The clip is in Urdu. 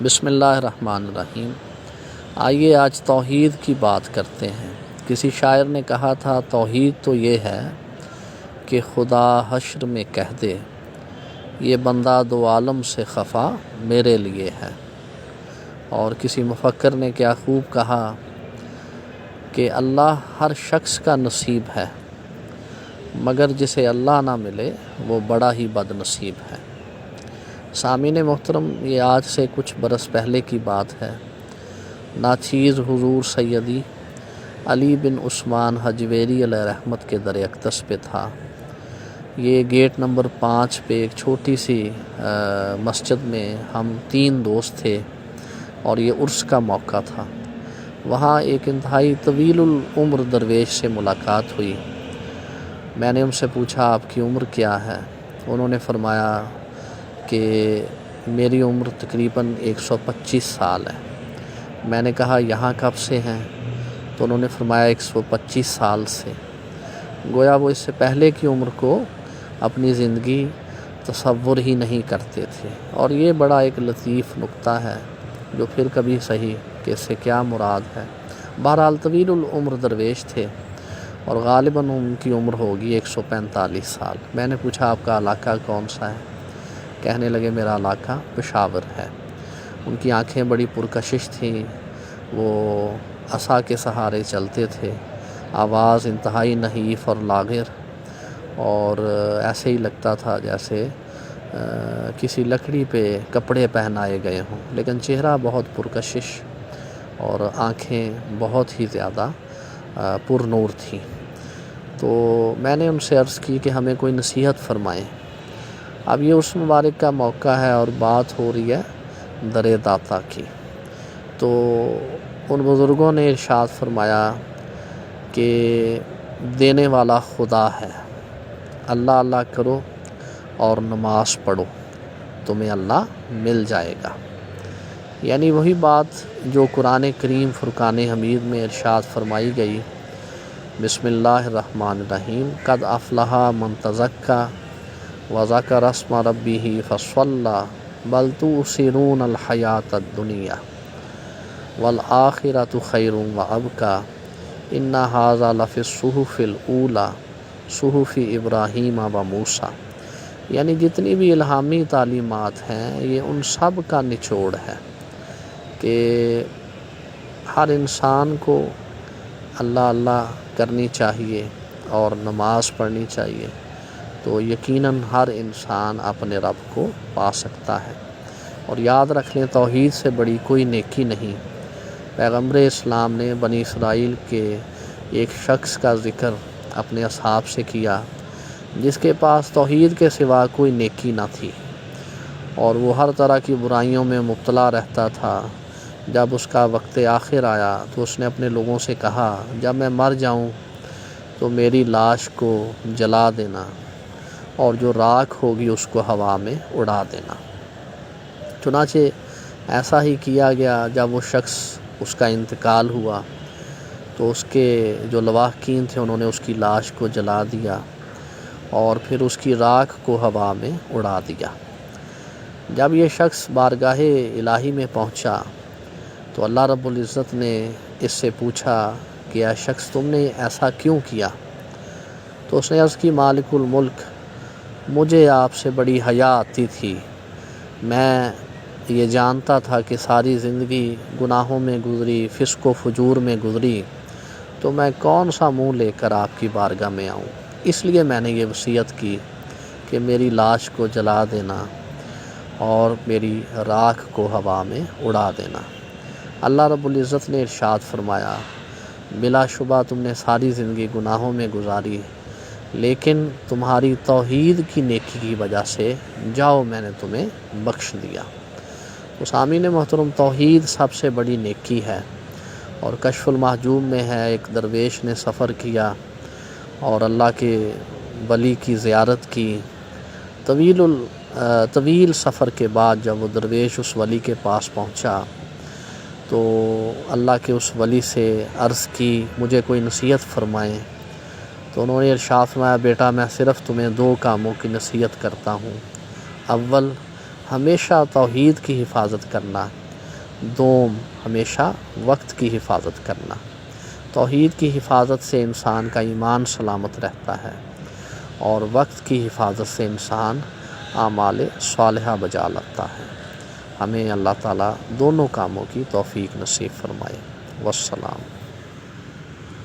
بسم اللہ الرحمن الرحیم۔ آئیے آج توحید کی بات کرتے ہیں۔ کسی شاعر نے کہا تھا توحید تو یہ ہے کہ خدا حشر میں کہہ دے یہ بندہ دو عالم سے خفا میرے لیے ہے۔ اور کسی مفکر نے کیا خوب کہا کہ اللہ ہر شخص کا نصیب ہے مگر جسے اللہ نہ ملے وہ بڑا ہی بد نصیب ہے۔ سامعین محترم، یہ آج سے کچھ برس پہلے کی بات ہے۔ ناچیز حضور سیدی علی بن عثمان حجویری علیہ رحمت کے در اقدس پہ تھا۔ یہ گیٹ نمبر 5 پہ ایک چھوٹی سی مسجد میں ہم 3 دوست تھے اور یہ عرس کا موقع تھا۔ وہاں ایک انتہائی طویل العمر درویش سے ملاقات ہوئی۔ میں نے ان سے پوچھا آپ کی عمر کیا ہے؟ انہوں نے فرمایا کہ میری عمر تقریباً 125 سال ہے۔ میں نے کہا یہاں کب سے ہیں؟ تو انہوں نے فرمایا 125 سال سے۔ گویا وہ اس سے پہلے کی عمر کو اپنی زندگی تصور ہی نہیں کرتے تھے، اور یہ بڑا ایک لطیف نکتہ ہے جو پھر کبھی صحیح کہ اس سے کیا مراد ہے۔ بہرحال طویل العمر درویش تھے اور غالباً ان کی عمر ہوگی 145 سال۔ میں نے پوچھا آپ کا علاقہ کون سا ہے؟ کہنے لگے میرا علاقہ پشاور ہے۔ ان کی آنکھیں بڑی پرکشش تھیں، وہ عصا کے سہارے چلتے تھے، آواز انتہائی نحیف اور لاغر، اور ایسے ہی لگتا تھا جیسے کسی لکڑی پہ کپڑے پہنائے گئے ہوں، لیکن چہرہ بہت پرکشش اور آنکھیں بہت ہی زیادہ پر نور تھیں۔ تو میں نے ان سے عرض کی کہ ہمیں کوئی نصیحت فرمائیں۔ اب یہ اس مبارک کا موقع ہے اور بات ہو رہی ہے در داتا کی۔ تو ان بزرگوں نے ارشاد فرمایا کہ دینے والا خدا ہے، اللہ اللہ کرو اور نماز پڑھو، تمہیں اللہ مل جائے گا۔ یعنی وہی بات جو قرآن کریم فرقان حمید میں ارشاد فرمائی گئی، بسم اللہ الرحمن الرحیم، قد افلح من تزکیٰ وذکر اسم ربہ فصلی بل تؤثرون الحیاۃ الدنیا والآخرۃ خیر وابقیٰ ان ھذا لفی الصحف الاولی صحف ابراہیم وموسیٰ۔ یعنی جتنی بھی الہامی تعلیمات ہیں یہ ان سب کا نچوڑ ہے کہ ہر انسان کو اللہ اللہ کرنی چاہیے اور نماز پڑھنی چاہیے، تو یقیناً ہر انسان اپنے رب کو پا سکتا ہے۔ اور یاد رکھ لیں توحید سے بڑی کوئی نیکی نہیں۔ پیغمبر اسلام نے بنی اسرائیل کے ایک شخص کا ذکر اپنے اصحاب سے کیا جس کے پاس توحید کے سوا کوئی نیکی نہ تھی، اور وہ ہر طرح کی برائیوں میں مبتلا رہتا تھا۔ جب اس کا وقت آخر آیا تو اس نے اپنے لوگوں سے کہا جب میں مر جاؤں تو میری لاش کو جلا دینا اور جو راکھ ہوگی اس کو ہوا میں اڑا دینا۔ چنانچہ ایسا ہی کیا گیا۔ جب وہ شخص اس کا انتقال ہوا تو اس کے جو لواحقین تھے انہوں نے اس کی لاش کو جلا دیا اور پھر اس کی راکھ کو ہوا میں اڑا دیا۔ جب یہ شخص بارگاہ الہی میں پہنچا تو اللہ رب العزت نے اس سے پوچھا کہ اے شخص تم نے ایسا کیوں کیا؟ تو اس نے عرض کی مالک الملک، مجھے آپ سے بڑی حیا آتی تھی، میں یہ جانتا تھا کہ ساری زندگی گناہوں میں گزری، فسق و فجور میں گزری، تو میں کون سا منہ لے کر آپ کی بارگاہ میں آؤں، اس لیے میں نے یہ وصیت کی کہ میری لاش کو جلا دینا اور میری راکھ کو ہوا میں اڑا دینا۔ اللہ رب العزت نے ارشاد فرمایا بلا شبہ تم نے ساری زندگی گناہوں میں گزاری، لیکن تمہاری توحید کی نیکی کی وجہ سے جاؤ میں نے تمہیں بخش دیا۔ تو سامعین محترم، توحید سب سے بڑی نیکی ہے، اور کشف المحجوب میں ہے ایک درویش نے سفر کیا اور اللہ کے ولی کی زیارت کی۔ طویل سفر کے بعد جب وہ درویش اس ولی کے پاس پہنچا تو اللہ کے اس ولی سے عرض کی مجھے کوئی نصیحت فرمائیں۔ تو انہوں نے ارشاد فرمایا بیٹا میں صرف تمہیں 2 کاموں کی نصیحت کرتا ہوں۔ اول، ہمیشہ توحید کی حفاظت کرنا، دوم ہمیشہ وقت کی حفاظت کرنا۔ توحید کی حفاظت سے انسان کا ایمان سلامت رہتا ہے، اور وقت کی حفاظت سے انسان اعمال صالحہ بجا لاتا ہے۔ ہمیں اللہ تعالیٰ دونوں کاموں کی توفیق نصیب فرمائے۔ والسلام۔